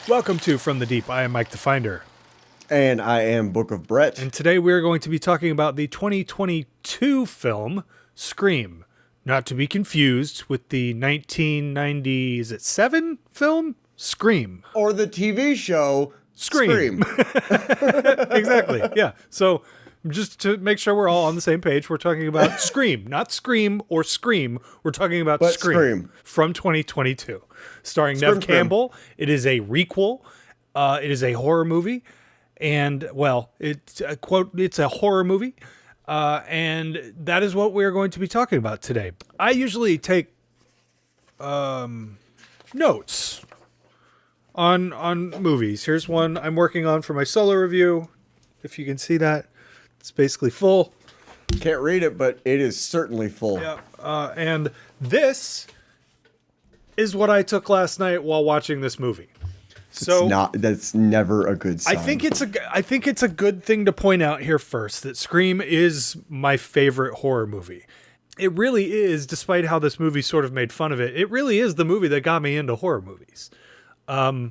Welcome to From the Deep. I am Mike the Finder. And I am Book of Brett. And today we're going to be talking about the 2022 film, Scream. Not to be confused with the 1997 film, Scream. Or the TV show, Scream. Exactly, yeah. So just to make sure we're all on the same page, we're talking about Scream. Not Scream or Scream. We're talking about Scream from 2022. Starring Neve Campbell. It is a requel. It is a horror movie. And, well, it's a horror movie. And that is what we're going to be talking about today. I usually take notes on movies. Here's one I'm working on for my solo review. If you can see that, it's basically full. Can't read it, but it is certainly full. Yeah. And this is what I took last night while watching this movie. So that's never a good sign. I think it's a good thing to point out here first that Scream is my favorite horror movie. It really is, despite how this movie sort of made fun of it. It really is the movie that got me into horror movies. And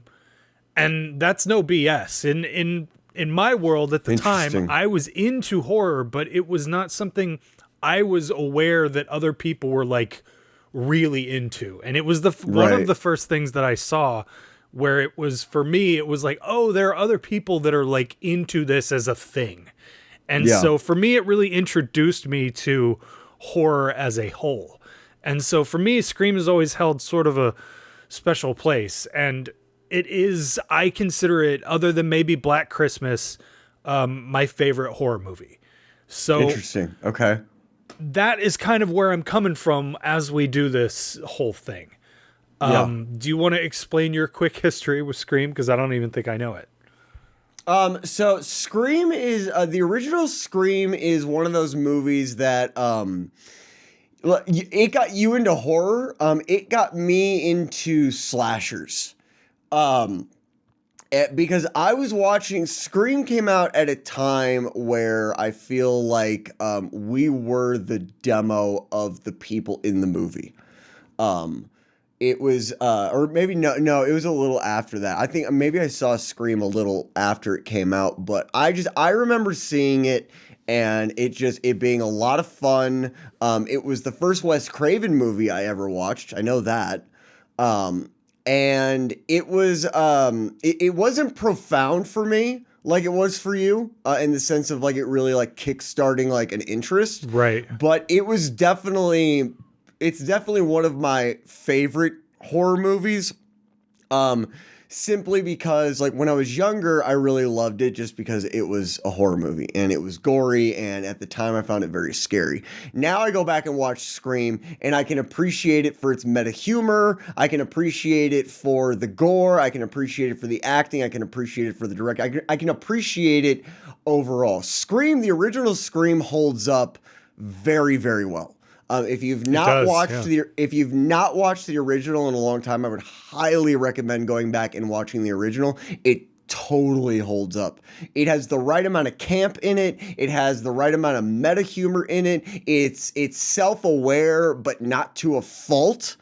that's no BS. In my world at the time, I was into horror, but it was not something I was aware that other people were like really into. And it was one of the first things that I saw where it was, for me, it was like, oh, there are other people that are like into this as a thing. And so for me, it really introduced me to horror as a whole. And so for me, Scream has always held sort of a special place. And it is, I consider it, other than maybe Black Christmas, my favorite horror movie. So interesting. Okay. That is kind of where I'm coming from as we do this whole thing. Do you want to explain your quick history with Scream? Because I don't even think I know it. So Scream is, the original Scream is one of those movies that, it got you into horror. It got me into slashers. Because I was watching, Scream came out at a time where I feel like, we were the demo of the people in the movie. It was, or maybe no, it was a little after that. I think maybe I saw Scream a little after it came out, but I remember seeing it and it being a lot of fun. It was the first Wes Craven movie I ever watched. I know that. And it was, it wasn't profound for me like it was for you, in the sense of like it really like kickstarting like an interest. Right. But it was definitely, it's definitely one of my favorite horror movies. Simply because like when I was younger, I really loved it just because it was a horror movie and it was gory. And at the time I found it very scary. Now I go back and watch Scream and I can appreciate it for its meta humor. I can appreciate it for the gore. I can appreciate it for the acting. I can appreciate it for the directing. I can appreciate it overall. Scream, the original Scream holds up very, very well. If you've not watched the original in a long time, I would highly recommend going back and watching the original. It totally holds up. It has the right amount of camp in it. It has the right amount of meta humor in it. It's self-aware, but not to a fault.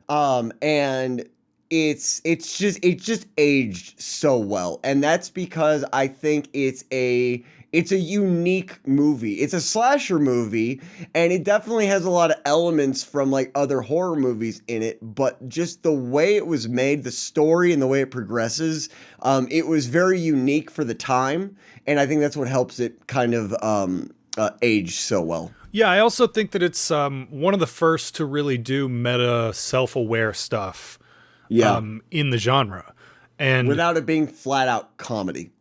And it's just aged so well. And that's because I think it's a unique movie. It's a slasher movie, and it definitely has a lot of elements from like other horror movies in it, but just the way it was made, the story and the way it progresses, it was very unique for the time, and I think that's what helps it kind of age so well. Yeah, I also think that it's one of the first to really do meta self-aware stuff in the genre. And without it being flat out comedy.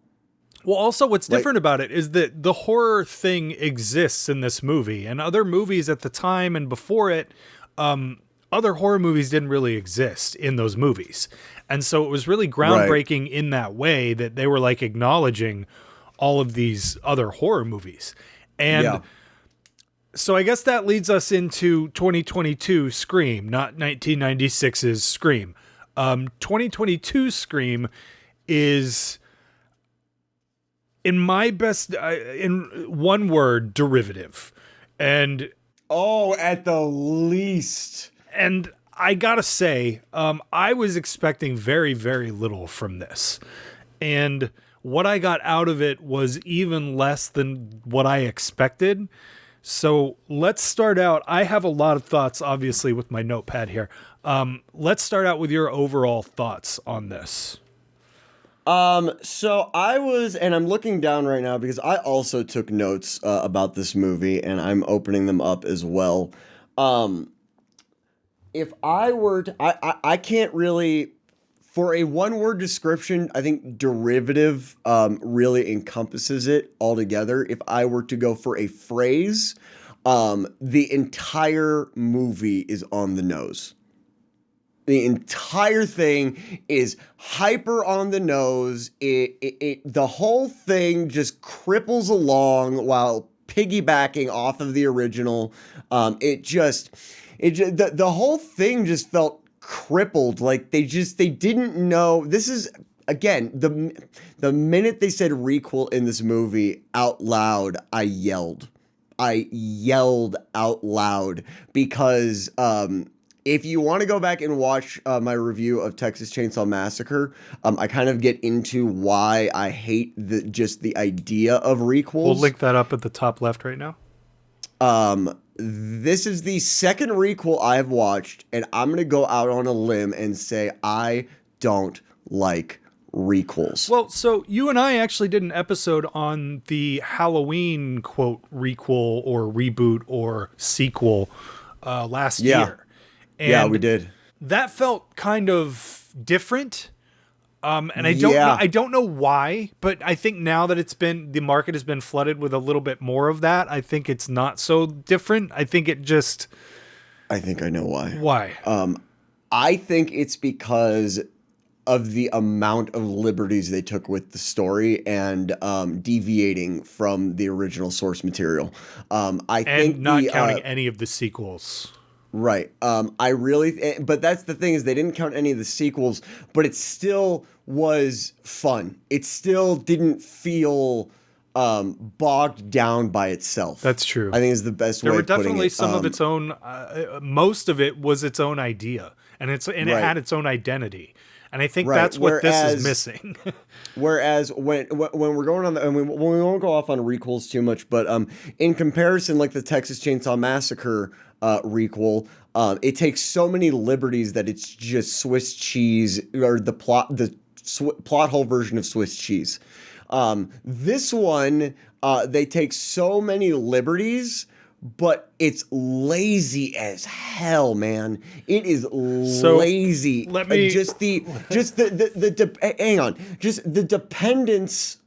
Well, also what's different about it is that the horror thing exists in this movie, and other movies at the time and before it, other horror movies didn't really exist in those movies. And so it was really groundbreaking in that way that they were like acknowledging all of these other horror movies. And so I guess that leads us into 2022 Scream, not 1996's Scream. 2022 Scream is, in my best, in one word, derivative. And at the least. And I gotta say, I was expecting very, very little from this. And what I got out of it was even less than what I expected. So let's start out. I have a lot of thoughts, obviously, with my notepad here. Let's start out with your overall thoughts on this. So I was, and I'm looking down right now because I also took notes about this movie, and I'm opening them up as well. If I were to, I can't really, for a one-word description, I think derivative really encompasses it altogether. If I were to go for a phrase, the entire movie is on the nose. The entire thing is hyper on the nose. The whole thing just cripples along while piggybacking off of the original. The whole thing just felt crippled. Like they didn't know. This is, again, the minute they said requel in this movie out loud, I yelled out loud because, if you want to go back and watch my review of Texas Chainsaw Massacre, I kind of get into why I hate just the idea of requels. We'll link that up at the top left right now. This is the second requel I've watched, and I'm going to go out on a limb and say I don't like requels. Well, so you and I actually did an episode on the Halloween, quote, requel or reboot or sequel last year. And yeah, we did. That felt kind of different. And I don't know why, but I think now that the market has been flooded with a little bit more of that, I think it's not so different. I think I know why. Why? I think it's because of the amount of liberties they took with the story and deviating from the original source material. I think not counting any of the sequels. Right. But that's the thing is they didn't count any of the sequels, but it still was fun. It still didn't feel bogged down by itself. That's true. I think is the best way of putting it. There were definitely some of its own, most of it was its own idea and it had its own identity. And I think that's what this is missing. Whereas when we're going on we won't go off on requels too much, but in comparison, like the Texas Chainsaw Massacre requel, it takes so many liberties that it's just Swiss cheese, or the plot hole version of Swiss cheese. This one, they take so many liberties, but it's lazy as hell, man. It is lazy. Let me hang on. Just the dependence.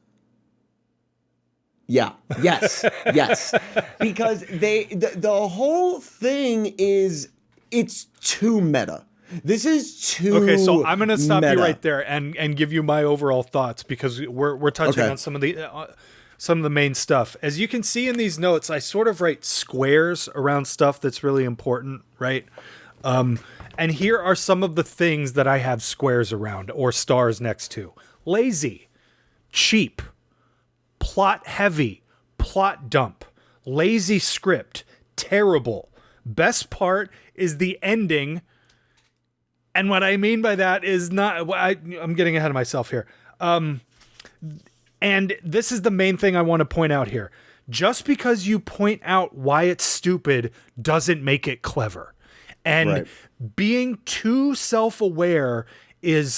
Yeah. Yes. Yes. Because the whole thing is, it's too meta. This is too Okay, so I'm going to stop meta. you right there and give you my overall thoughts because we're touching on some of the main stuff. As you can see in these notes, I sort of write squares around stuff that's really important, right? And here are some of the things that I have squares around or stars next to. Lazy, cheap, plot heavy, plot dump, lazy script, terrible. Best part is the ending. And what I mean by that is I'm getting ahead of myself here. And this is the main thing I want to point out here. Just because you point out why it's stupid doesn't make it clever. And being too self-aware is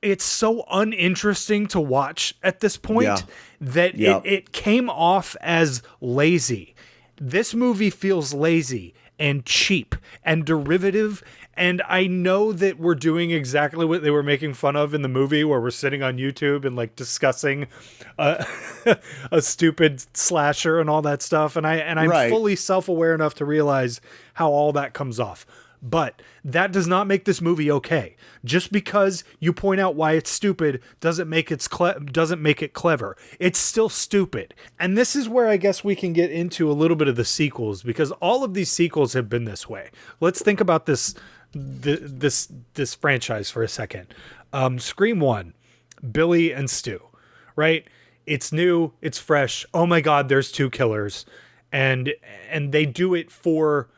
it's so uninteresting to watch at this point that it came off as lazy. This movie feels lazy and cheap and derivative. And I know that we're doing exactly what they were making fun of in the movie, where we're sitting on YouTube and like discussing a stupid slasher and all that stuff. And I'm fully self-aware enough to realize how all that comes off. But that does not make this movie okay. Just because you point out why it's stupid doesn't make it clever. It's still stupid. And this is where I guess we can get into a little bit of the sequels, because all of these sequels have been this way. Let's think about this franchise for a second. Scream 1, Billy and Stu, right? It's new, it's fresh. Oh my God, there's two killers. And they do it for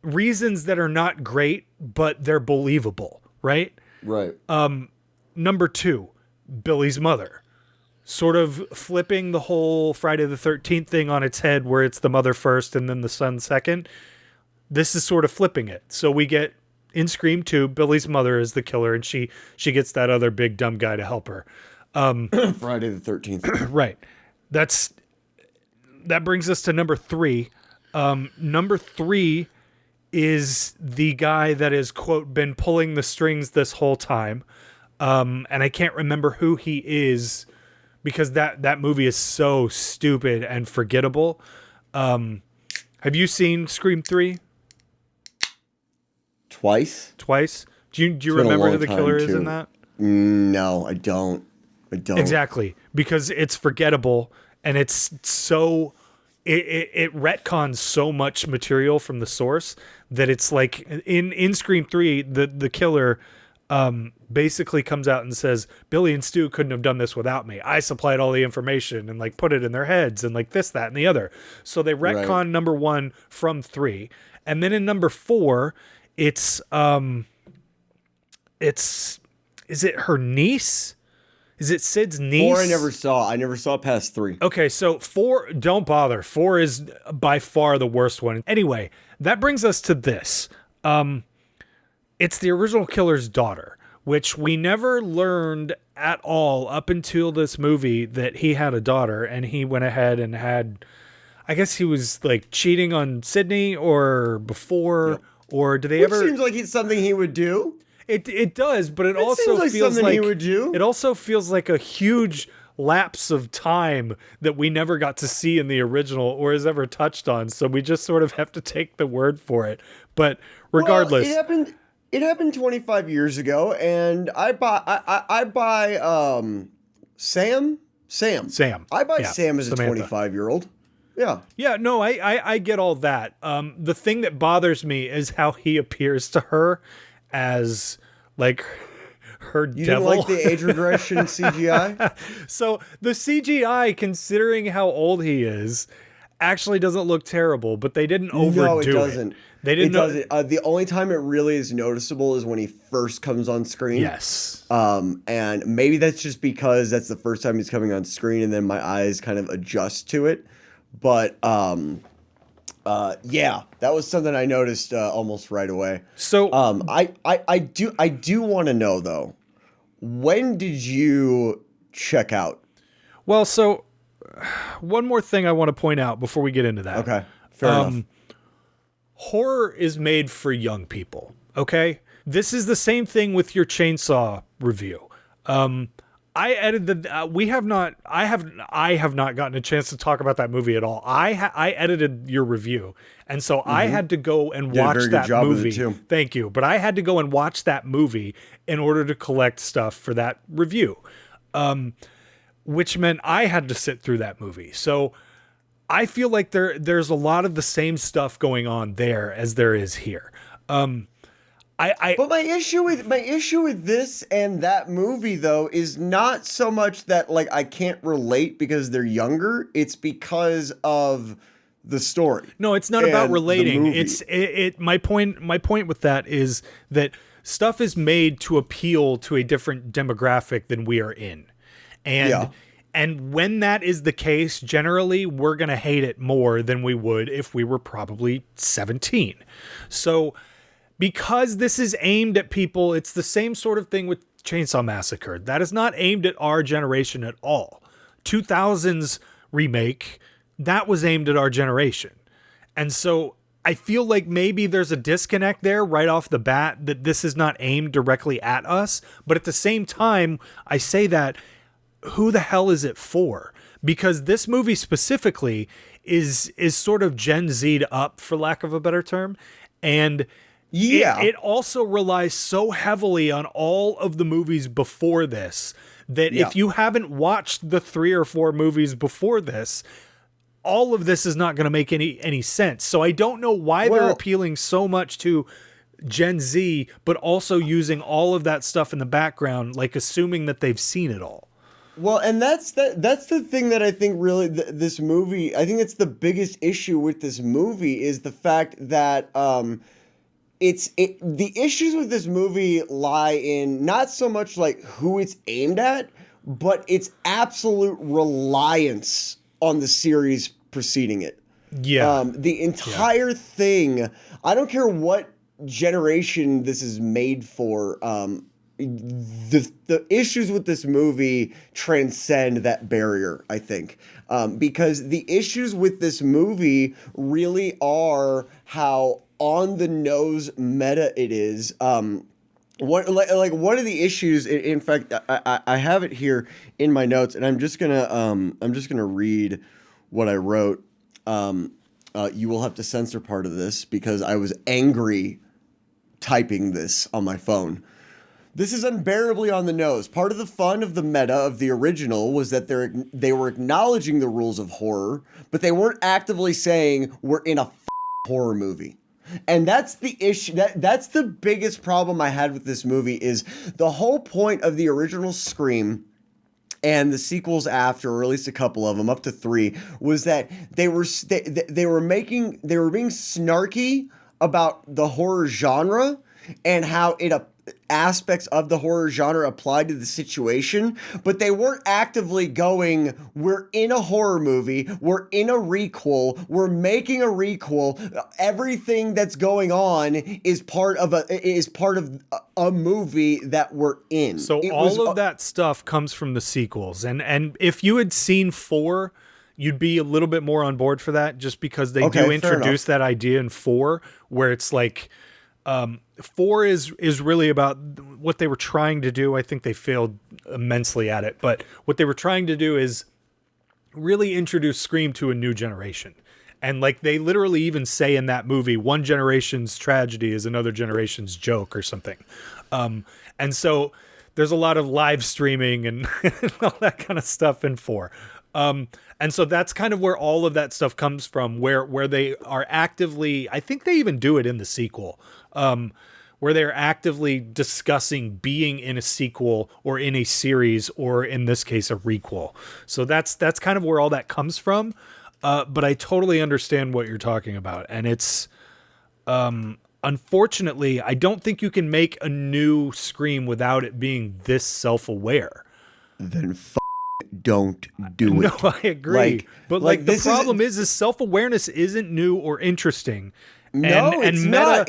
reasons that are not great, but they're believable, right? Right. Number 2, Billy's mother. Sort of flipping the whole Friday the 13th thing on its head, where it's the mother first and then the son second. This is sort of flipping it. So we get, in Scream 2, Billy's mother is the killer, and she gets that other big dumb guy to help her. Friday the 13th. Right. That brings us to number 3. Number 3 is the guy that has, quote, been pulling the strings this whole time. And I can't remember who he is, because that movie is so stupid and forgettable. Have you seen Scream 3? Twice? Do you remember who the killer is in that? No, I don't. Exactly, because it's forgettable, and it's so it retcons so much material from the source that it's like in Scream 3, the killer basically comes out and says, Billy and Stu couldn't have done this without me. I supplied all the information and like put it in their heads and like this, that, and the other. So they retcon number 1 from 3. And then in number 4, it's is it her niece? Is it Sid's niece? 4 I never saw past 3. Okay, so 4, don't bother. 4 is by far the worst one. Anyway, that brings us to this. It's the original killer's daughter, which we never learned at all up until this movie that he had a daughter, and he went ahead and had, I guess he was like cheating on Sydney or before, Yep. or do they Which ever? seems like it's something he would do. It does, but it also seems like feels something like he would do. It also feels like a huge lapse of time that we never got to see in the original or is ever touched on. So we just sort of have to take the word for it. But regardless, well, it happened 25 years ago, and I buy Sam. I buy Sam as a Samantha. 25-year-old. Yeah. Yeah, no, I get all that. The thing that bothers me is how he appears to her as like her You devil. didn't like the age regression CGI? So the CGI, considering how old he is, actually doesn't look terrible, but they didn't overdo it. No, it doesn't. They didn't. It doesn't. The only time it really is noticeable is when he first comes on screen. Yes. And maybe that's just because that's the first time he's coming on screen, and then my eyes kind of adjust to it. But yeah, that was something I noticed almost right away. So I do want to know though, when did you check out? well, so one more thing I want to point out before we get into that. Okay, fair enough. Horror is made for young people. Okay, this is the same thing with your Chainsaw review. I edited I have not gotten a chance to talk about that movie at all. I edited your review, and so I had to go and watch very good that job with it, movie. too. Thank you, but I had to go and watch that movie in order to collect stuff for that review, which meant I had to sit through that movie. So I feel like there's a lot of the same stuff going on there as there is here. But my issue with this and that movie though is not so much that like I can't relate because they're younger. It's because of the story. No, it's not about and the relating. movie. It's my point with that is that stuff is made to appeal to a different demographic than we are in. And Yeah. and when that is the case, generally we're going to hate it more than we would if we were probably 17. So because this is aimed at people, it's the same sort of thing with Chainsaw Massacre. That is not aimed at our generation at all. 2000's remake, that was aimed at our generation. And so I feel like maybe there's a disconnect there right off the bat that this is not aimed directly at us. But at the same time, I say that, who the hell is it for? Because this movie specifically is sort of Gen Z'd up, for lack of a better term. And Yeah. it also relies so heavily on all of the movies before this that Yeah. if you haven't watched the 3 or 4 movies before this, all of this is not going to make any sense. So I don't know why they're appealing so much to Gen Z, but also using all of that stuff in the background, like assuming that they've seen it all. Well, and that's the thing that I think really this movie, I think it's the biggest issue with this movie is the fact that the issues with this movie lie in not so much like who it's aimed at, but its absolute reliance on the series preceding it. Yeah. The entire thing, I don't care what generation this is made for, the issues with this movie transcend that barrier, I think. Because the issues with this movie really are how on the nose meta it is. One of the issues, in fact, I have it here in my notes, and I'm just gonna read what I wrote. You will have to censor part of this because I was angry typing this on my phone. This is unbearably on the nose. Part of the fun of the meta of the original was that they were acknowledging the rules of horror, but they weren't actively saying we're in a horror movie. And that's the issue. That's the biggest problem I had with this movie is the whole point of the original Scream and the sequels after, or at least a couple of them, up to 3, was that they were being snarky about the horror genre and how aspects of the horror genre applied to the situation, but they weren't actively going, we're in a horror movie, we're in a requel, we're making a requel, everything that's going on is part of a movie that we're in. So all of that stuff comes from the sequels. And if you had seen 4, you'd be a little bit more on board for that, just because they do introduce that idea in 4 where it's like 4 is really about what they were trying to do. I think they failed immensely at it, but what they were trying to do is really introduce Scream to a new generation. And like they literally even say in that movie, one generation's tragedy is another generation's joke or something. And so there's a lot of live streaming and all that kind of stuff in 4. And so that's kind of where all of that stuff comes from, where they are actively, I think they even do it in the sequel, where they're actively discussing being in a sequel or in a series, or in this case, a requel. So that's kind of where all that comes from. But I totally understand what you're talking about. And it's, unfortunately, I don't think you can make a new Scream without it being this self-aware. Then don't do it. No, I agree. But the problem is self-awareness isn't new or interesting. No, it's not.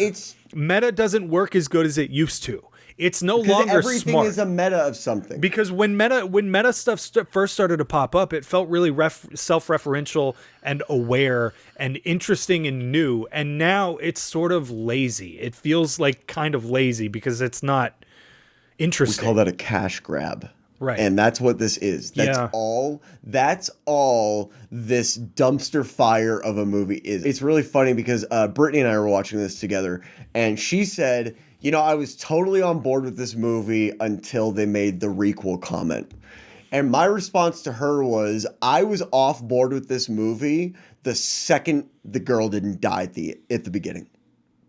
Meta doesn't work as good as it used to. It's no longer everything smart. is a meta of something. Because when meta stuff first started to pop up, it felt really self-referential and aware and interesting and new. And now it's sort of lazy. It feels like kind of lazy because it's not interesting. We call that a cash grab. Right. And that's what this is. That's all this dumpster fire of a movie is. It's really funny because Brittany and I were watching this together, and she said, I was totally on board with this movie until they made the requel comment. And my response to her was, I was off board with this movie the second the girl didn't die at the beginning.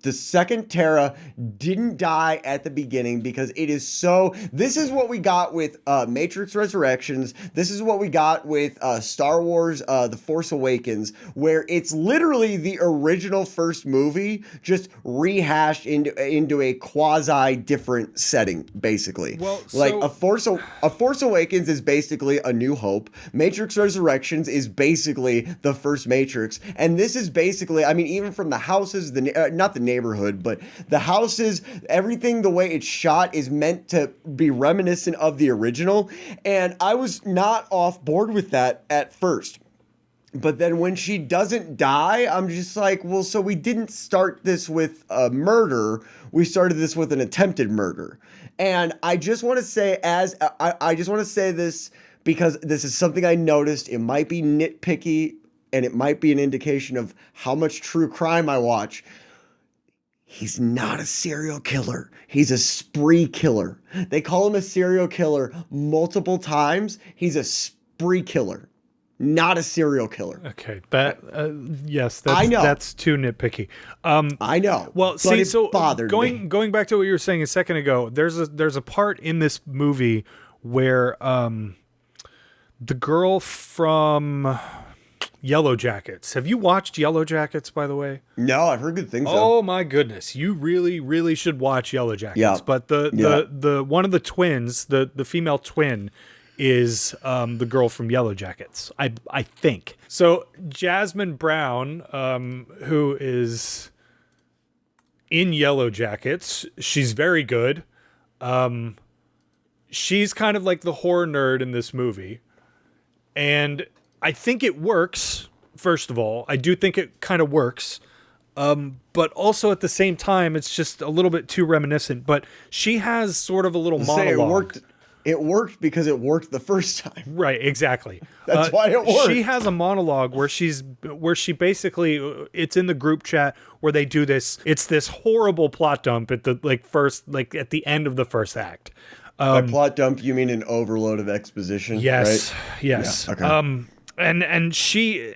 The second Tara didn't die at the beginning, because it is so... This is what we got with Matrix Resurrections. This is what we got with Star Wars The Force Awakens, where it's literally the original first movie just rehashed into a quasi-different setting, basically. Well, like A Force Awakens is basically A New Hope. Matrix Resurrections is basically the first Matrix. And this is basically, I mean, even from the houses, not the neighborhood, but the houses, everything, the way it's shot is meant to be reminiscent of the original. And I was not off board with that at first. But then when she doesn't die, I'm just like, well, so we didn't start this with a murder. We started this with an attempted murder. And I just want to say, I just want to say this because this is something I noticed. It might be nitpicky and it might be an indication of how much true crime I watch. He's not a serial killer. He's a spree killer. They call him a serial killer multiple times. He's a spree killer, not a serial killer. Okay, yes, I know. That's too nitpicky. I know. Well, see, so going back to what you were saying a second ago, there's a part in this movie where The girl from Yellow Jackets. Have you watched Yellow Jackets, by the way? No, I've heard good things. Oh my goodness, you really, really should watch Yellow Jackets. Yeah. But the one of the twins, the female twin, is the girl from Yellow Jackets. I think so. Jasmine Brown, who is in Yellow Jackets, she's very good. She's kind of like the horror nerd in this movie, and I think it works. First of all, I do think it kind of works. But also at the same time, it's just a little bit too reminiscent. But she has sort of a little monologue. It worked because it worked the first time. Right, exactly. That's why it worked. She has a monologue where she basically, it's in the group chat where they do this. It's this horrible plot dump at the at the end of the first act. By plot dump, you mean an overload of exposition? Yes, right? yes. Yeah, okay. And she,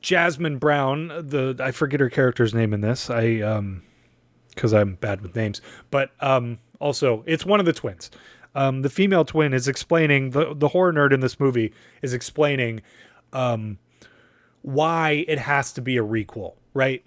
Jasmine Brown, I forget her character's name in this. Because I'm bad with names. But also, it's one of the twins. The female twin is explaining, the horror nerd in this movie is explaining why it has to be a requel, right?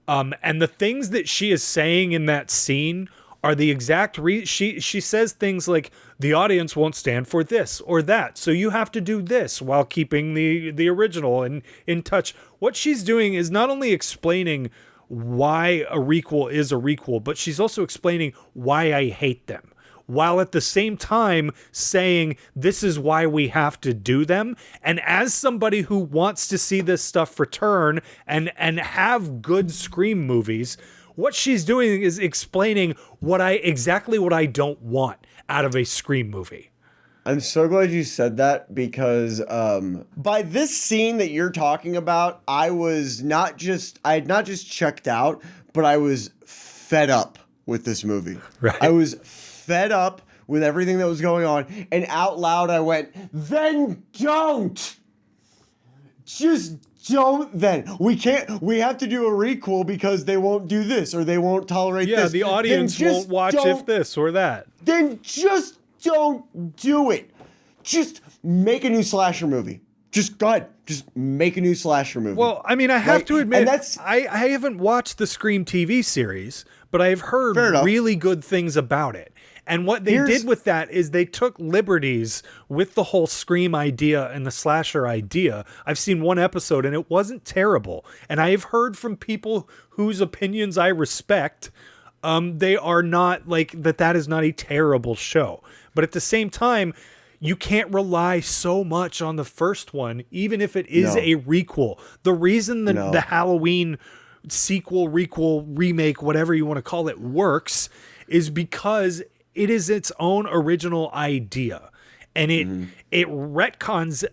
And the things that she is saying in that scene are the exact she says things like, the audience won't stand for this or that, so you have to do this while keeping the original and in touch. What she's doing is not only explaining why a requel is a requel, but she's also explaining why I hate them, while at the same time saying this is why we have to do them. And as somebody who wants to see this stuff return and have good Scream movies, what she's doing is explaining exactly what I don't want out of a Scream movie. I'm so glad you said that, because by this scene that you're talking about, I had not just checked out, but I was fed up with this movie. Right. I was fed up with everything that was going on, and out loud I went, then don't! Just don't then. We have to do a requel because they won't do this or they won't tolerate this. Yeah, the audience won't watch if this or that. Then just don't do it. Just make a new slasher movie. Just go ahead. Just make a new slasher movie. Well, I mean, I have to admit, and I haven't watched the Scream TV series, but I've heard really good things about it. And what they did with that is they took liberties with the whole Scream idea and the slasher idea. I've seen one episode and it wasn't terrible. And I have heard from people whose opinions I respect, they are not like that is not a terrible show. But at the same time, you can't rely so much on the first one, even if it is a requel. The reason the Halloween sequel, requel, remake, whatever you want to call it, works is because it is its own original idea, and it retcons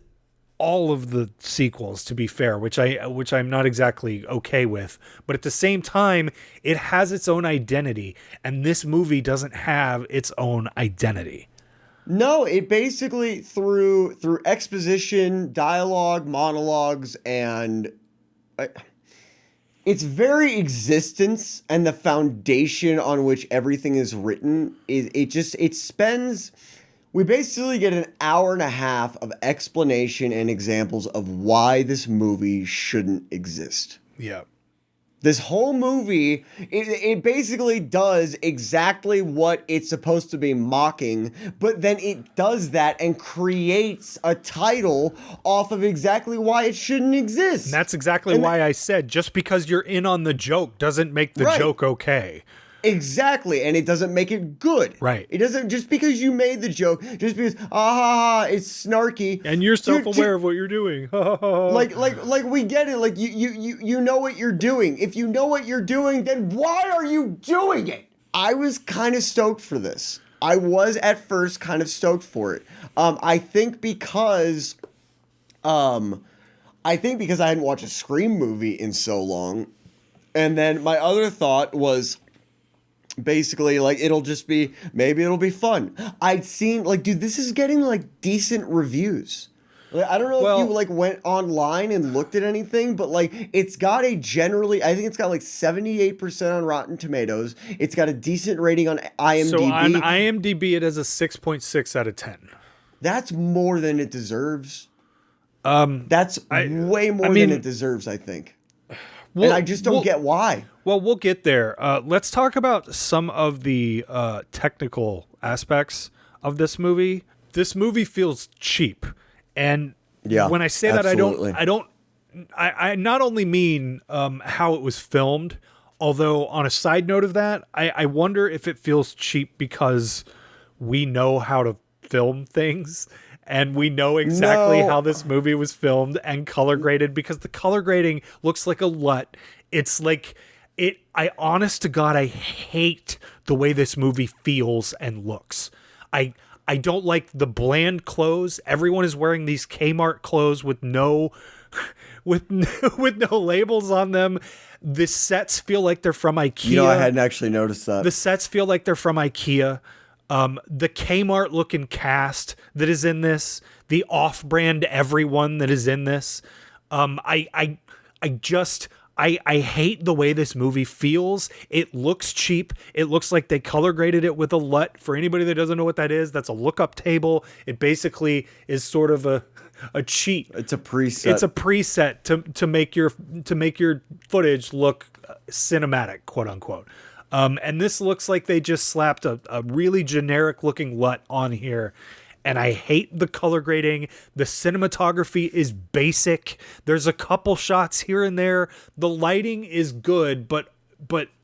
all of the sequels, to be fair, which I'm not exactly okay with. But at the same time, it has its own identity, and this movie doesn't have its own identity. No, it basically through exposition, dialogue, monologues, and its very existence and the foundation on which everything is written we basically get an hour and a half of explanation and examples of why this movie shouldn't exist. Yeah. This whole movie, it basically does exactly what it's supposed to be mocking, but then it does that and creates a title off of exactly why it shouldn't exist. And that's exactly why I said, just because you're in on the joke doesn't make the joke okay. Exactly, and it doesn't make it good. Right. It doesn't, just because you made the joke, just because it's snarky, and you're self-aware of what you're doing. like we get it. Like you know what you're doing. If you know what you're doing, then why are you doing it? I was kind of stoked for this. I was at first kind of stoked for it. I think because I hadn't watched a Scream movie in so long, and then my other thought was, basically, like, maybe it'll be fun. I'd seen, like, dude, this is getting, like, decent reviews. Like, I don't know if you, like, went online and looked at anything, but, like, it's got I think it's got, like, 78% on Rotten Tomatoes. It's got a decent rating on IMDb. So on IMDb, it has a 6.6 out of 10. That's more than it deserves. That's way more than it deserves, I think. And I just don't get why. Well, we'll get there. Let's talk about some of the technical aspects of this movie. This movie feels cheap, and when I say absolutely. that, I not only mean how it was filmed. Although, on a side note of that, I wonder if it feels cheap because we know how to film things and we know exactly how this movie was filmed and color graded, because the color grading looks like a LUT. It's like I honest to God, I hate the way this movie feels and looks. I don't like the bland clothes. Everyone is wearing these Kmart clothes with no with no labels on them. The sets feel like they're from IKEA. You know, I hadn't actually noticed that. The sets feel like they're from IKEA. The Kmart looking cast that is in this, the off-brand everyone that is in this. I hate the way this movie feels. It looks cheap. It looks like they color graded it with a LUT. For anybody that doesn't know what that is, that's a lookup table. It basically is sort of a cheat. It's a preset. It's a preset to make your footage look cinematic, quote unquote. And this looks like they just slapped a really generic looking LUT on here. And I hate the color grading. The cinematography is basic. There's a couple shots here and there. The lighting is good, but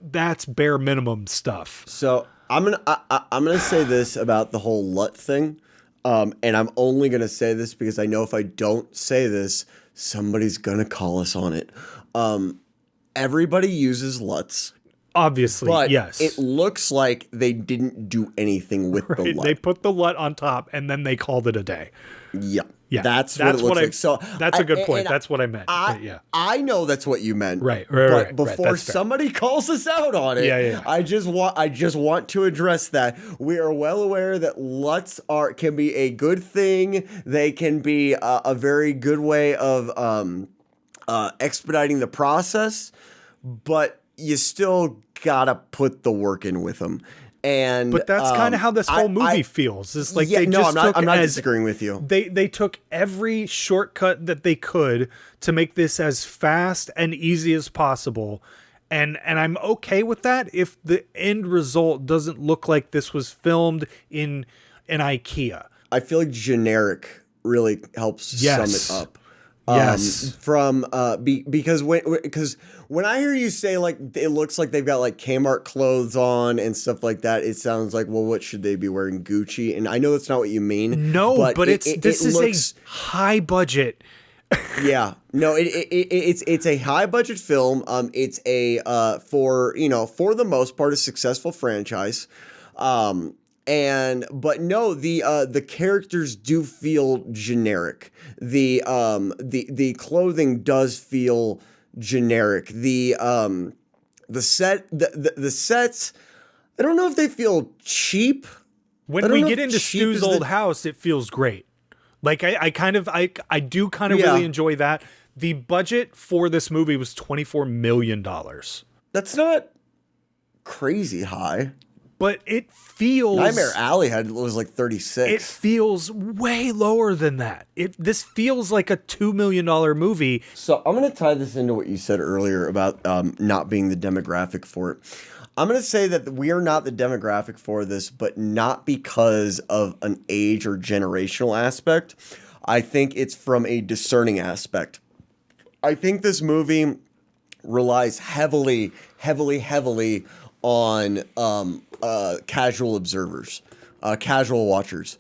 that's bare minimum stuff. So I'm gonna say this about the whole LUT thing, and I'm only gonna say this because I know if I don't say this, somebody's gonna call us on it. Everybody uses LUTs. Obviously, but yes. It looks like they didn't do anything with the LUT. They put the LUT on top and then they called it a day. Yeah. That's what it looks like. So that's a good point. That's what I meant. I know that's what you meant. Right. But before somebody calls us out on it, I just want to address that. We are well aware that LUTs can be a good thing. They can be a very good way of expediting the process, but you still gotta put the work in with them. But that's kind of how this whole movie feels. It's like I'm not disagreeing with you. They took every shortcut that they could to make this as fast and easy as possible. And I'm okay with that if the end result doesn't look like this was filmed in an IKEA. I feel like generic really helps sum it up. Yes. Because when I hear you say like it looks like they've got like Kmart clothes on and stuff like that, it sounds like, well, what should they be wearing? Gucci? And I know that's not what you mean. No, but this is a high budget. Yeah, no, it's a high budget film. It's a for the most part a successful franchise. But no, the characters do feel generic. The clothing does feel generic. The sets, I don't know if they feel cheap. When we get into Stu's old house, it feels great. Like I do kind of really enjoy that. The budget for this movie was $24 million. That's not crazy high. But it feels... Nightmare Alley was like 36. It feels way lower than that. This feels like a $2 million movie. So I'm going to tie this into what you said earlier about not being the demographic for it. I'm going to say that we are not the demographic for this, but not because of an age or generational aspect. I think it's from a discerning aspect. I think this movie relies heavily on casual observers, casual watchers,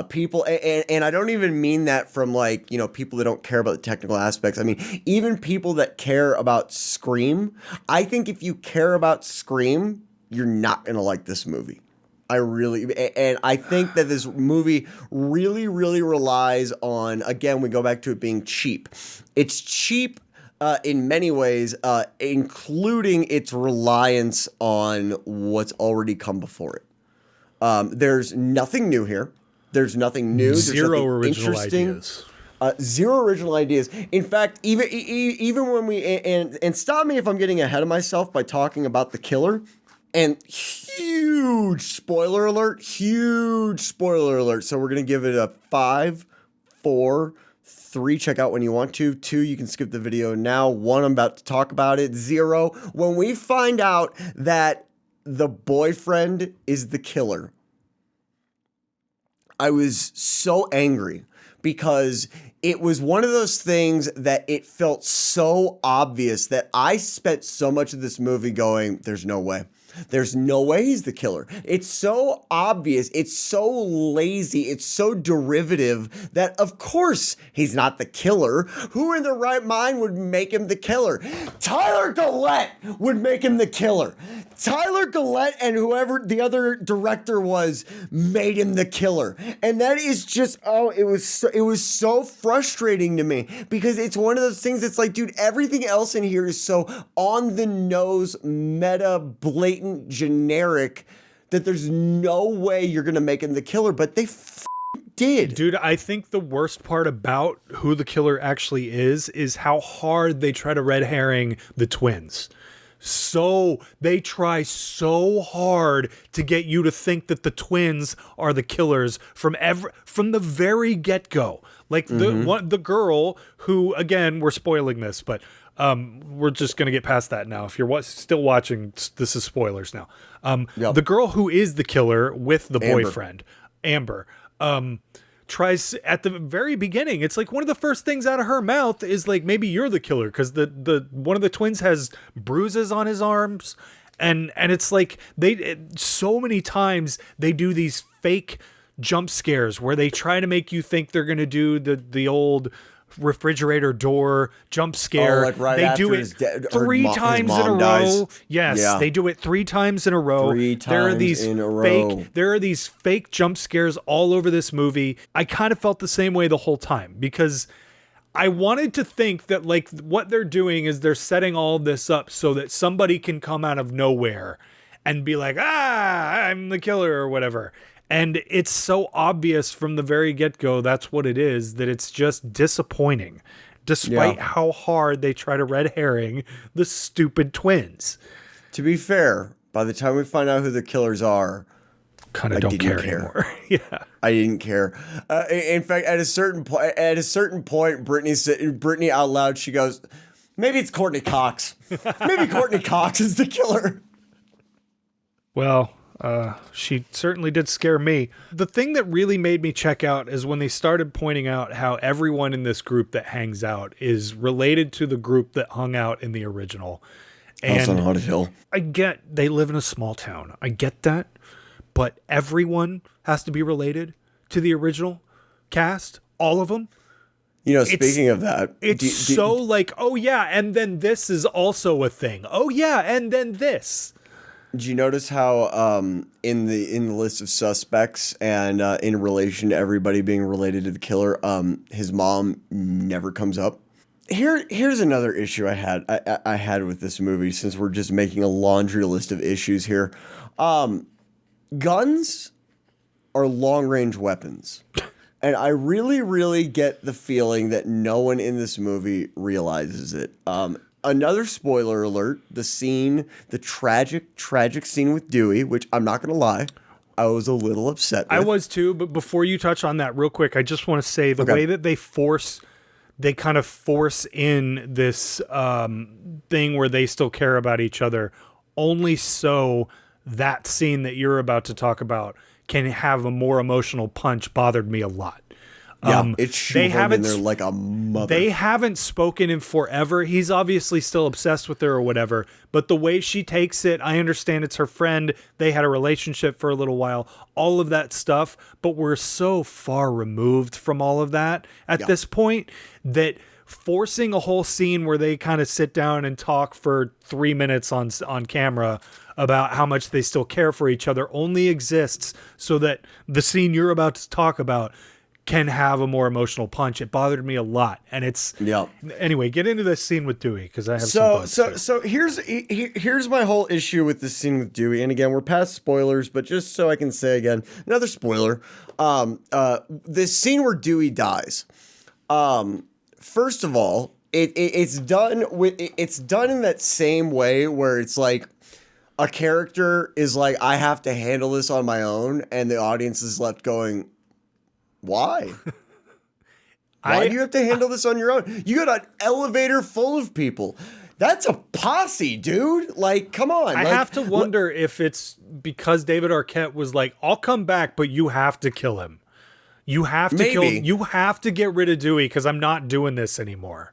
people, and I don't even mean that from like, people that don't care about the technical aspects. I mean, even people that care about Scream. I think if you care about Scream, you're not going to like this movie. And I think that this movie really, really relies on, again, we go back to it being cheap. It's cheap in many ways, including its reliance on what's already come before it. There's nothing new here. There's nothing new. Zero original ideas. Zero original ideas. In fact, even when and stop me if I'm getting ahead of myself by talking about the killer And huge spoiler alert. So we're going to give it a 5, 4, 3, check out when you want to. 2, you can skip the video now. 1, I'm about to talk about it. 0, when we find out that the boyfriend is the killer. I was so angry because it was one of those things that it felt so obvious that I spent so much of this movie going, there's no way. There's no way he's the killer. It's so obvious. It's so lazy. It's so derivative that, of course, he's not the killer. Who in their right mind would make him the killer? Tyler Gillette would make him the killer. Tyler Gillette and whoever the other director was made him the killer. And that is just, it was so frustrating to me because it's one of those things that's like, dude, everything else in here is so on the nose, meta, blatant, generic that there's no way you're gonna make him the killer, but they did. Dude, I think the worst part about who the killer actually is how hard they try to red herring the twins. So they try so hard to get you to think that the twins are the killers from the very get-go. Like the girl who, again, we're spoiling this, but we're just going to get past that now. If you're still watching, this is spoilers now. The girl who is the killer with the boyfriend, Amber, tries at the very beginning. It's like one of the first things out of her mouth is like, maybe you're the killer, because the one of the twins has bruises on his arms, and it's like so many times they do these fake jump scares where they try to make you think they're going to do the old refrigerator door jump scare. Like right they after do it 3 times in a row. Yes, they do it 3 times in a row. 3 times in a row. There are these fake jump scares all over this movie. I kind of felt the same way the whole time because I wanted to think that like what they're doing is they're setting all this up so that somebody can come out of nowhere and be like, I'm the killer or whatever. And it's so obvious from the very get-go that's what it is, that it's just disappointing, despite how hard they try to red herring the stupid twins. To be fair, by the time we find out who the killers are, kind of don't care anymore. Yeah, I didn't care. In fact, at a certain point, Brittany out loud, she goes, "Maybe it's Courtney Cox. Maybe Courtney Cox is the killer." Well, she certainly did scare me. The thing that really made me check out is when they started pointing out how everyone in this group that hangs out is related to the group that hung out in the original. House on Haunted Hill. I get they live in a small town. I get that. But everyone has to be related to the original cast. All of them. You know, speaking of that, it's like, oh yeah, and then this is also a thing. Oh yeah, and then this. Did you notice how in the list of suspects and in relation to everybody being related to the killer, his mom never comes up? Here's another issue I had with this movie, since we're just making a laundry list of issues here. Guns are long-range weapons. And I really, really get the feeling that no one in this movie realizes it. Another spoiler alert, the tragic scene with Dewey, which I'm not going to lie, I was a little upset with. I was too, but before you touch on that real quick, I just want to say the way that they kind of force in this thing where they still care about each other, only so that scene that you're about to talk about can have a more emotional punch, bothered me a lot. It's shoehorned in there like a mother. They haven't spoken in forever. He's obviously still obsessed with her or whatever, but the way she takes it, I understand it's her friend. They had a relationship for a little while, all of that stuff, but we're so far removed from all of that at this point that forcing a whole scene where they kind of sit down and talk for 3 minutes on camera about how much they still care for each other only exists so that the scene you're about to talk about can have a more emotional punch. It bothered me a lot. And it's anyway, get into this scene with Dewey, because I have so here's my whole issue with this scene with Dewey. And again, we're past spoilers, but just so I can say again, another spoiler. This scene where Dewey dies. First of all, it's done in that same way where it's like, a character is like, I have to handle this on my own, and the audience is left going, why? Why do you have to handle this on your own? You got an elevator full of people. That's a posse, dude. Like, come on. I have to wonder if it's because David Arquette was like, I'll come back, but you have to kill him. You have to you have to get rid of Dewey because I'm not doing this anymore.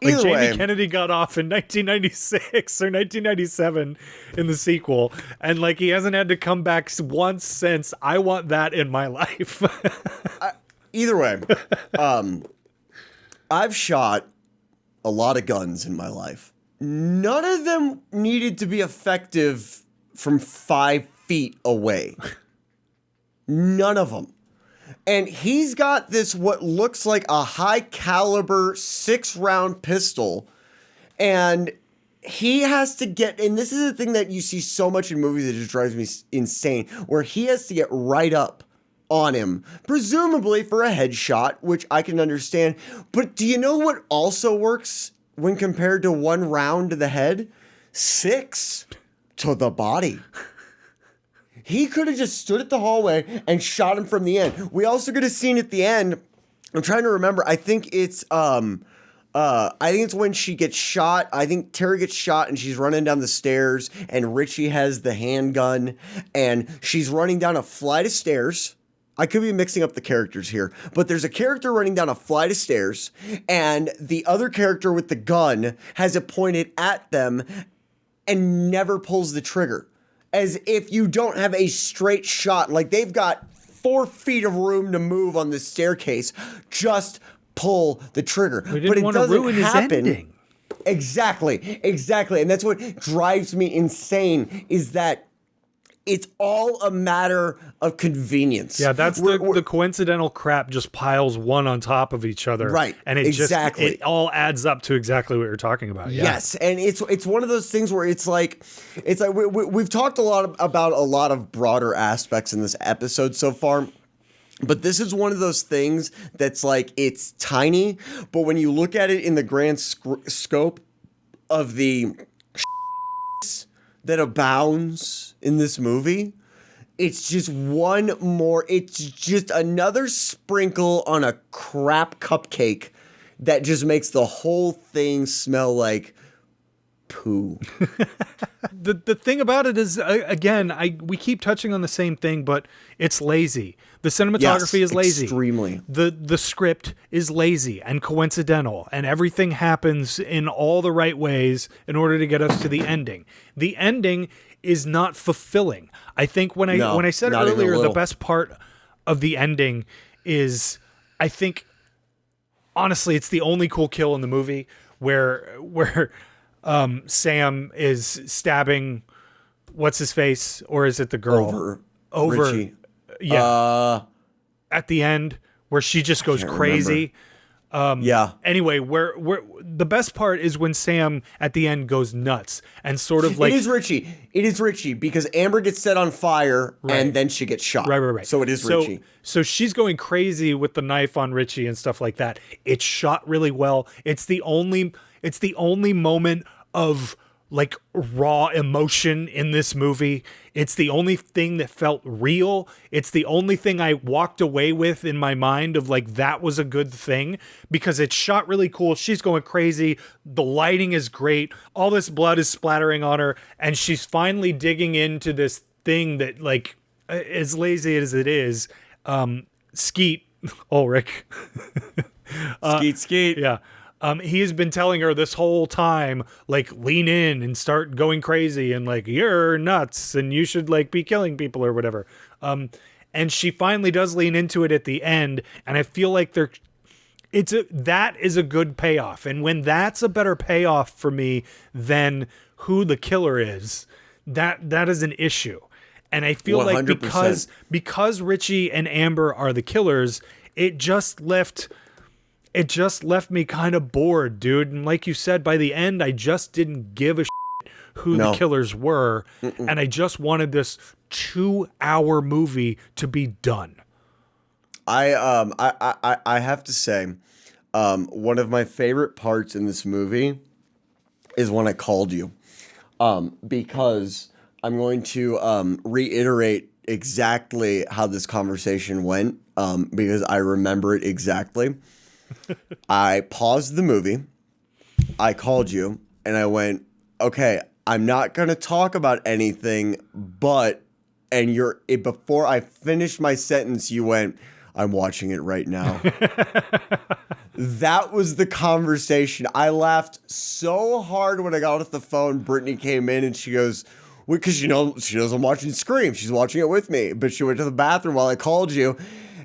Like Jamie Kennedy got off in 1996 or 1997 in the sequel, and like he hasn't had to come back once since. I want that in my life. Either way, I've shot a lot of guns in my life. None of them needed to be effective from 5 feet away. None of them. And he's got this, what looks like a high caliber 6-round pistol. And he has to get, and this is the thing that you see so much in movies that just drives me insane, where he has to get right up on him, presumably for a headshot, which I can understand. But do you know what also works when compared to 1 round to the head? 6 to the body. He could have just stood at the hallway and shot him from the end. We also get a scene at the end. I'm trying to remember. I think it's when she gets shot. I think Tara gets shot and she's running down the stairs, and Richie has the handgun, and she's running down a flight of stairs. I could be mixing up the characters here, but there's a character running down a flight of stairs, and the other character with the gun has it pointed at them and never pulls the trigger. As if you don't have a straight shot. Like they've got 4 feet of room to move on the staircase. Just pull the trigger. We didn't want to ruin his ending. Exactly. And that's what drives me insane, is that it's all a matter of convenience. Yeah, that's the coincidental crap just piles one on top of each other. Right. And it all adds up to exactly what you're talking about. Yeah. Yes. And it's one of those things where it's like we've talked a lot about a lot of broader aspects in this episode so far. But this is one of those things that's like, it's tiny, but when you look at it in the grand scope of the that abounds in this movie, it's just it's just another sprinkle on a crap cupcake that just makes the whole thing smell like poo. The thing about it is, again, we keep touching on the same thing, but it's lazy. The cinematography is lazy. Extremely. The script is lazy and coincidental, and everything happens in all the right ways in order to get us to the ending. The ending is not fulfilling. I think when I said earlier, the best part of the ending is, I think, honestly, it's the only cool kill in the movie where Sam is stabbing what's his face, or is it the girl? Over Richie. Yeah. At the end, where she just goes crazy. Yeah. Anyway, where the best part is when Sam at the end goes nuts and sort of like, it is Richie because Amber gets set on fire and then she gets shot. Right. So it is Richie. So she's going crazy with the knife on Richie and stuff like that. It's shot really well. It's the only moment of like raw emotion in this movie. It's the only thing that felt real. It's the only thing I walked away with in my mind of like, that was a good thing, because it's shot really cool. She's going crazy. The lighting is great. All this blood is splattering on her, and she's finally digging into this thing that, like, as lazy as it is, Skeet Ulrich. Skeet. Yeah. He has been telling her this whole time, like, lean in and start going crazy and like, you're nuts and you should like be killing people or whatever. And she finally does lean into it at the end. And I feel like that is a good payoff. And when that's a better payoff for me than who the killer is, that is an issue. And I feel 100%. Like because Richie and Amber are the killers, it just left me kind of bored, dude. And like you said, by the end, I just didn't give a shit who the killers were. And I just wanted this 2-hour movie to be done. I have to say, one of my favorite parts in this movie is when I called you. Because I'm going to reiterate exactly how this conversation went because I remember it exactly. I paused the movie. I called you and I went, okay, I'm not going to talk about anything, but, and before I finished my sentence, you went, I'm watching it right now. That was the conversation. I laughed so hard when I got off the phone. Brittany came in and she goes, because she knows I'm watching Scream. She's watching it with me, but she went to the bathroom while I called you.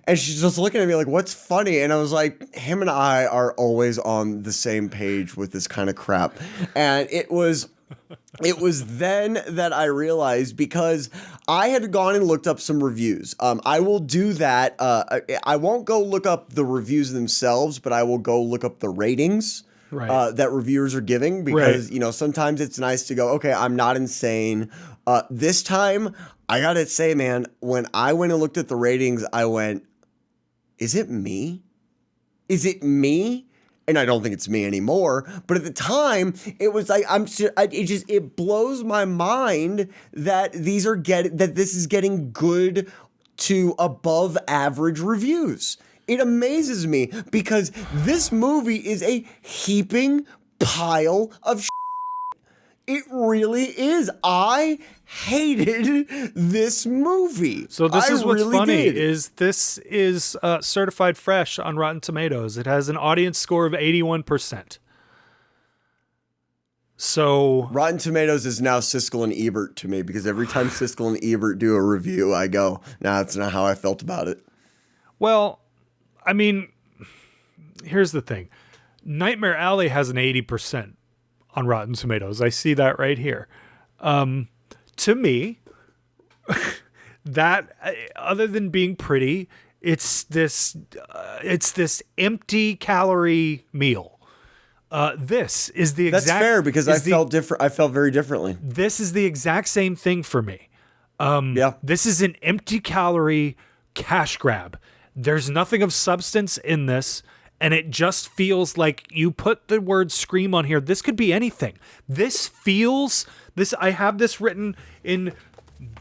And she's just looking at me like, what's funny? And I was like, him and I are always on the same page with this kind of crap. And it was then that I realized, because I had gone and looked up some reviews. I will do that. I won't go look up the reviews themselves, but I will go look up the ratings that reviewers are giving, because, sometimes it's nice to go, okay, I'm not insane. This time, I got to say, man, when I went and looked at the ratings, I went, is it me? Is it me? And I don't think it's me anymore. But at the time, it was like it blows my mind that this is getting good to above average reviews. It amazes me because this movie is a heaping pile of shit. It really is. I hated this movie. So this is what's funny is this is certified fresh on Rotten Tomatoes. It has an audience score of 81%. So Rotten Tomatoes is now Siskel and Ebert to me, because every time Siskel and Ebert do a review, I go, nah, that's not how I felt about it. Well, I mean, here's the thing. Nightmare Alley has an 80% on Rotten Tomatoes. I see that right here. To me, that other than being pretty, it's this empty calorie meal. This is the exact. That's fair, because I felt different. I felt very differently. This is the exact same thing for me. Yeah. This is an empty calorie cash grab. There's nothing of substance in this. And it just feels like you put the word Scream on here. This could be anything. I have this written in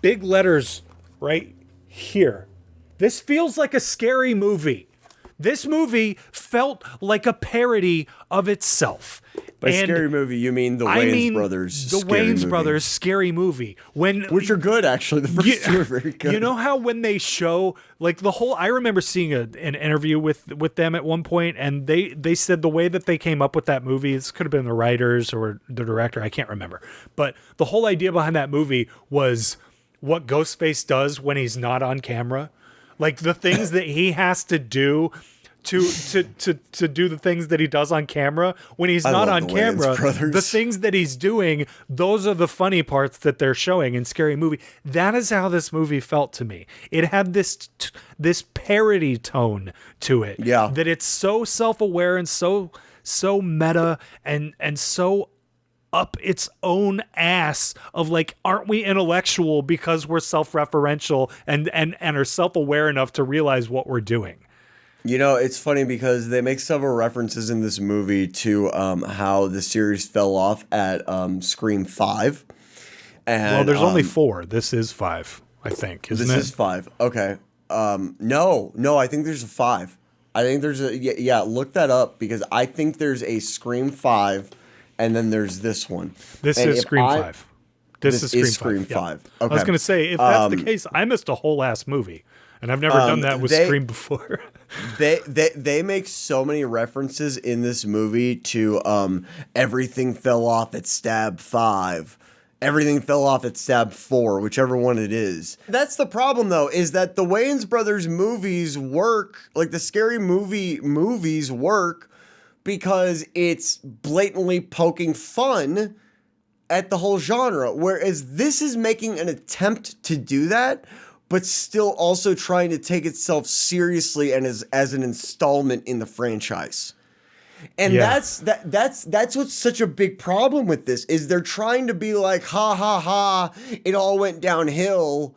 big letters right here. This feels like a scary movie. This movie felt like a parody of itself. By scary movie, you mean the Wayans Brothers the scary Wayans movie. Brothers scary movie. Which are good, actually. The first two are very good. You know how when they show, like, I remember seeing an interview with them at one point, and they said the way that they came up with that movie, this could have been the writers or the director, I can't remember. But the whole idea behind that movie was what Ghostface does when he's not on camera. Like, the things that he has to do to do the things that he does on camera when he's not on camera. The things that he's doing, those are the funny parts that they're showing in Scary Movie. That is how this movie felt to me. It had this parody tone to it. Yeah. That it's so self-aware and so meta and so up its own ass of like, aren't we intellectual because we're self-referential and are self-aware enough to realize what we're doing. You know, it's funny because they make several references in this movie to how the series fell off at Scream 5. And, well, there's only 4. This is 5, I think, isn't it? This is 5. Okay. No, I think there's a 5. I think there's yeah, look that up, because I think there's a Scream 5 and then there's this one. This is Scream 5. This is Scream 5. Yeah. Okay. I was going to say, if that's the case, I missed a whole ass movie. And I've never done that with Scream before. They make so many references in this movie to everything fell off at stab 5. Everything fell off at stab 4, whichever one it is. That's the problem, though, is that the Wayans Brothers movies work, like the scary movies work, because it's blatantly poking fun at the whole genre. Whereas this is making an attempt to do that, but still also trying to take itself seriously and as an installment in the franchise. And that's what's such a big problem with this, is they're trying to be like, ha ha ha, it all went downhill,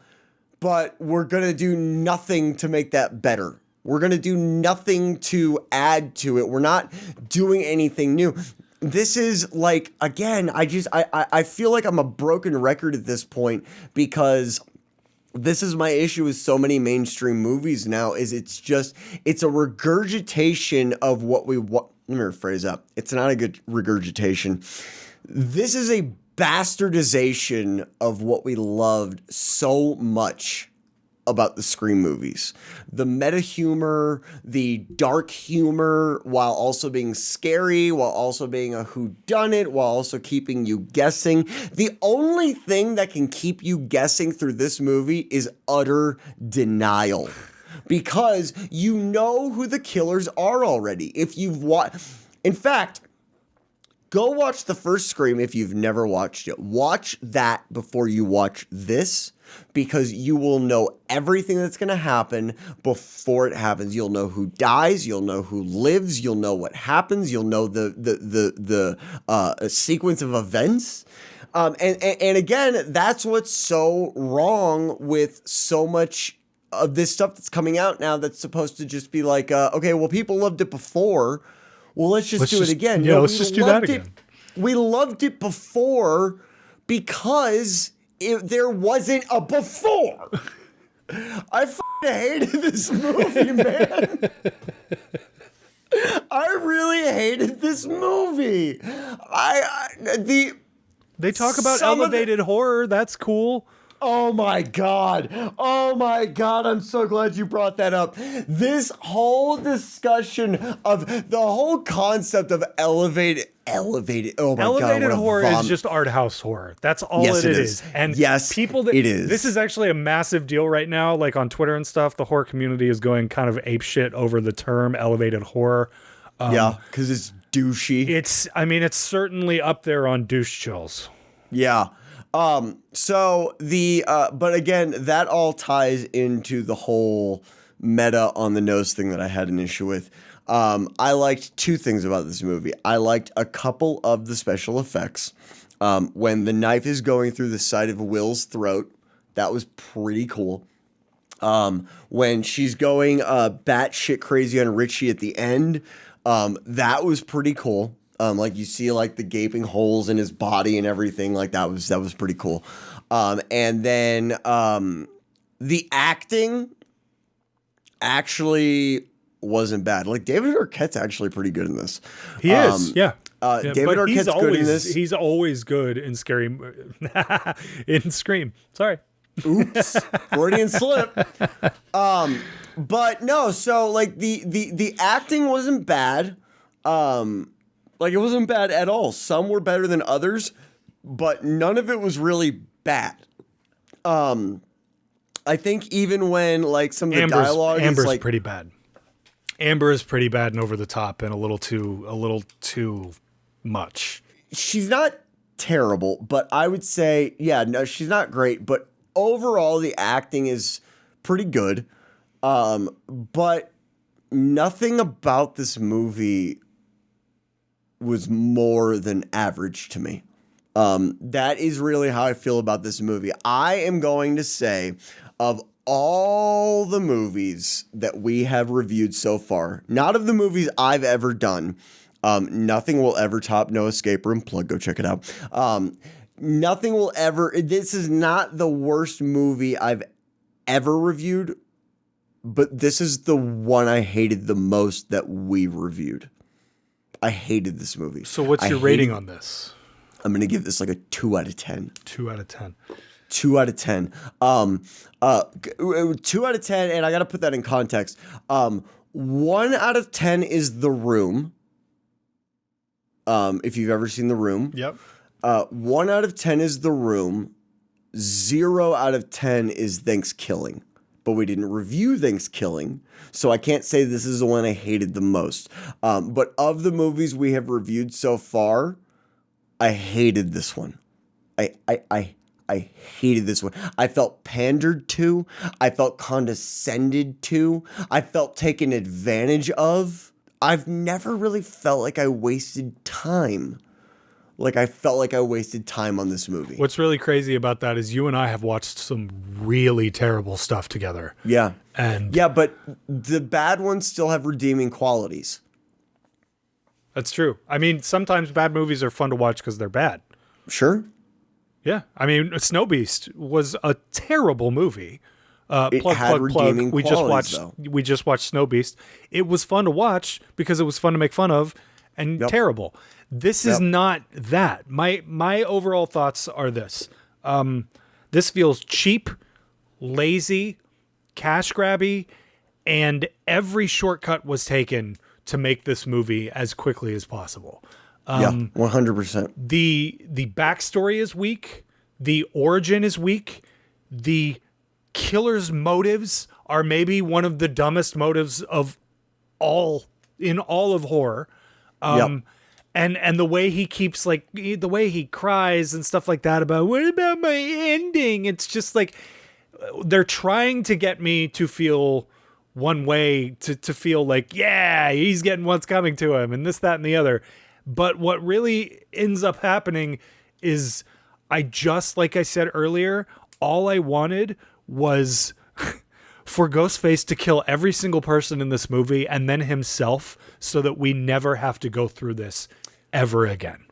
but we're going to do nothing to make that better. We're going to do nothing to add to it. We're not doing anything new. this is like, again, I feel like I'm a broken record at this point, because this is my issue with so many mainstream movies now, is it's a regurgitation of what let me rephrase that. It's not a good regurgitation. This is a bastardization of what we loved so much about the Scream movies. The meta humor, the dark humor, while also being scary, while also being a whodunit, while also keeping you guessing. The only thing that can keep you guessing through this movie is utter denial. Because you know who the killers are already. If you've watched... In fact, go watch the first Scream if you've never watched it. Watch that before you watch this, because you will know everything that's going to happen before it happens. You'll know who dies. You'll know who lives. You'll know what happens. You'll know the sequence of events. And again, that's what's so wrong with so much of this stuff that's coming out now that's supposed to just be like, okay, well, people loved it before. Well, let's do it again. Yeah, let's just do that again. We loved it before because there wasn't a before. I hated this movie, man. I really hated this movie. They talk about elevated horror. That's cool. Oh my God. Oh my God. I'm so glad you brought that up. This whole discussion of the whole concept of elevated. Oh my God. Elevated horror is just art house horror. That's all it is. And people that, it is. This is actually a massive deal right now. Like on Twitter and stuff, the horror community is going kind of apeshit over the term elevated horror. Yeah, because it's douchey. It's certainly up there on douche chills. Yeah. So but again, that all ties into the whole meta on the nose thing that I had an issue with. I liked two things about this movie. I liked a couple of the special effects. When the knife is going through the side of Will's throat, that was pretty cool. When she's going, batshit crazy on Richie at the end, that was pretty cool. Like you see like the gaping holes in his body and everything, like that was pretty cool. And then the acting actually wasn't bad. Like David Arquette's actually pretty good in this. He is, yeah. David Arquette's good in this. He's always good in Scary in Scream. Sorry. Oops. Freudian slip. But no, so like the acting wasn't bad. Like, it wasn't bad at all. Some were better than others, but none of it was really bad. I think even when, like, some of the dialogue Amber's is, like... pretty bad. Amber is pretty bad and over the top and a little too much. She's not terrible, but I would say, yeah, no, she's not great. But overall, the acting is pretty good. But nothing about this movie was more than average to me. That is really how I feel about this movie. I am going to say, of all the movies that we have reviewed so far, not of the movies I've ever done, nothing will ever top No Escape Room. Plug, go check it out. Nothing will ever... This is not the worst movie I've ever reviewed, but this is the one I hated the most that we reviewed. I hated this movie. So what's your rating on this? I'm going to give this like a 2 out of 10. 2 out of 10. 2 out of 10. 2 out of 10, and I got to put that in context. 1 out of 10 is The Room. If you've ever seen The Room. Yep. 1 out of 10 is The Room. 0 out of 10 is Thanksgiving. But we didn't review Thanksgiving, so I can't say this is the one I hated the most. But of the movies we have reviewed so far, I hated this one. I hated this one. I felt pandered to. I felt condescended to. I felt taken advantage of. I've never really felt like I wasted time. Like, I felt like I wasted time on this movie. What's really crazy about that is you and I have watched some really terrible stuff together. Yeah. And yeah, but the bad ones still have redeeming qualities. That's true. I mean, sometimes bad movies are fun to watch because they're bad. Sure. Yeah. I mean, Snow Beast was a terrible movie. It had redeeming qualities, though. We just watched Snow Beast. It was fun to watch because it was fun to make fun of, and terrible. This is not that. My overall thoughts are this. This feels cheap, lazy, cash grabby, and every shortcut was taken to make this movie as quickly as possible. 100%. The backstory is weak. The origin is weak. The killer's motives are maybe one of the dumbest motives of all of horror. And the way he keeps the way he cries and stuff like that about what about my ending? It's just like they're trying to get me to feel one way, to feel like, yeah, he's getting what's coming to him and this, that, and the other. But what really ends up happening is like I said earlier, all I wanted was for Ghostface to kill every single person in this movie and then himself, so that we never have to go through this ever again.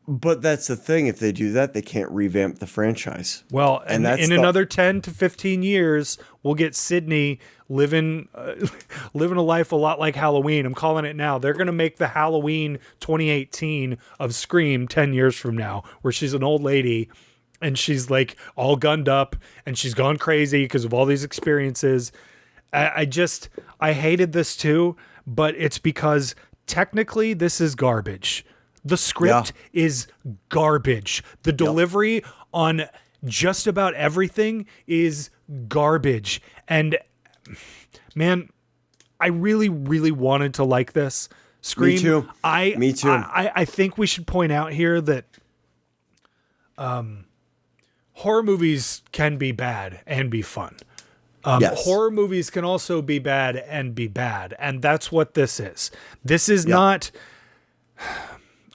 But that's the thing. If they do that, they can't revamp the franchise. Well, and in another 10 to 15 years, we'll get Sydney living a life a lot like Halloween. I'm calling it now. They're going to make the Halloween 2018 of Scream 10 years from now, where she's an old lady and she's like all gunned up and she's gone crazy because of all these experiences. I hated this too, but it's because technically this is garbage. The script is garbage. The delivery on just about everything is garbage. And man, I really, really wanted to like this. Scream. Me too. Me too. I think we should point out here that horror movies can be bad and be fun. Horror movies can also be bad and be bad. And that's what this is. This is not...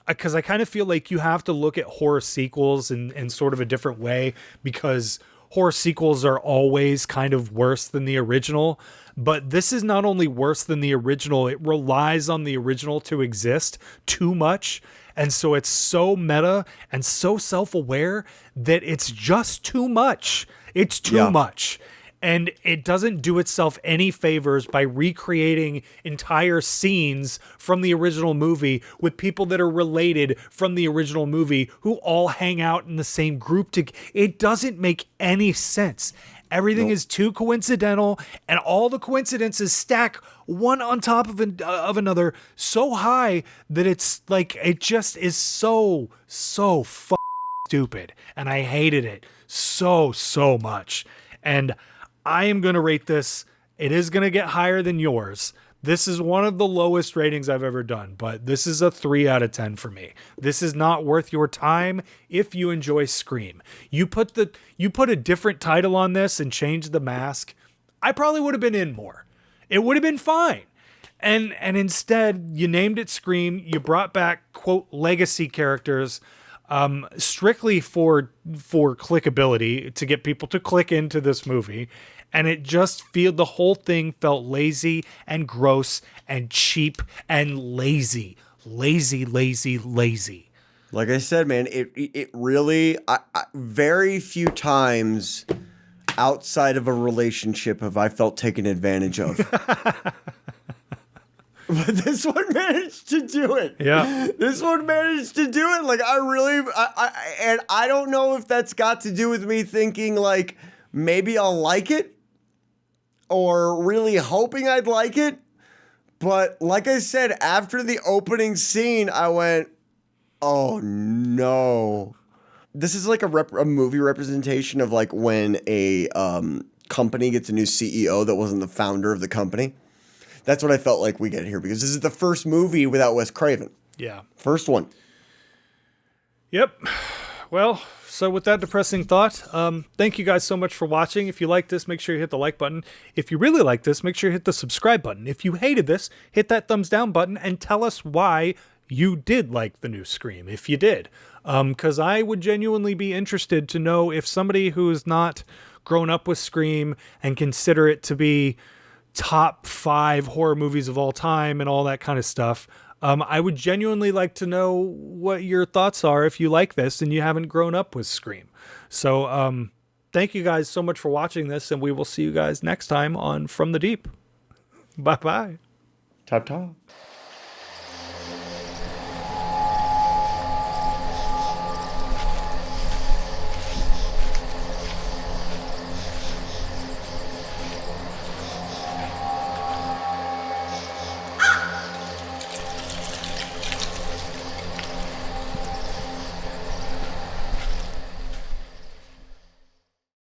Because I kind of feel like you have to look at horror sequels in sort of a different way, because horror sequels are always kind of worse than the original. But this is not only worse than the original, it relies on the original to exist too much. And so it's so meta and so self-aware that it's just too much. It's too much. And it doesn't do itself any favors by recreating entire scenes from the original movie with people that are related from the original movie who all hang out in the same group. It doesn't make any sense. Everything is too coincidental, and all the coincidences stack one on top of another so high that it's like, it just is so stupid. And I hated it so much. And I am going to rate this. It is going to get higher than yours. This is one of the lowest ratings I've ever done, but this is a 3 out of 10 for me. This is not worth your time if you enjoy Scream. You put a different title on this and changed the mask, I probably would have been in more. It would have been fine. And instead, you named it Scream. You brought back, quote, legacy characters, strictly for clickability, to get people to click into this movie. And it just the whole thing felt lazy and gross and cheap and lazy. Like I said, man, it really, very few times outside of a relationship have I felt taken advantage of. But this one managed to do it. Yeah. This one managed to do it. Like, and I don't know if that's got to do with me thinking, like, maybe I'll like it, or really hoping I'd like it. But like I said, after the opening scene, I went, oh no. This is like a movie representation of like when a company gets a new CEO that wasn't the founder of the company. That's what I felt like we get here, because this is the first movie without Wes Craven. Yeah. First one. Yep. Well, so with that depressing thought, thank you guys so much for watching. If you like this, make sure you hit the like button. If you really like this, make sure you hit the subscribe button. If you hated this, hit that thumbs down button and tell us why you did like the new Scream, if you did. Because I would genuinely be interested to know if somebody who's not grown up with Scream and consider it to be top 5 horror movies of all time and all that kind of stuff, I would genuinely like to know what your thoughts are if you like this and you haven't grown up with Scream. So thank you guys so much for watching this, and we will see you guys next time on From the Deep. Bye-bye. Ta-ta.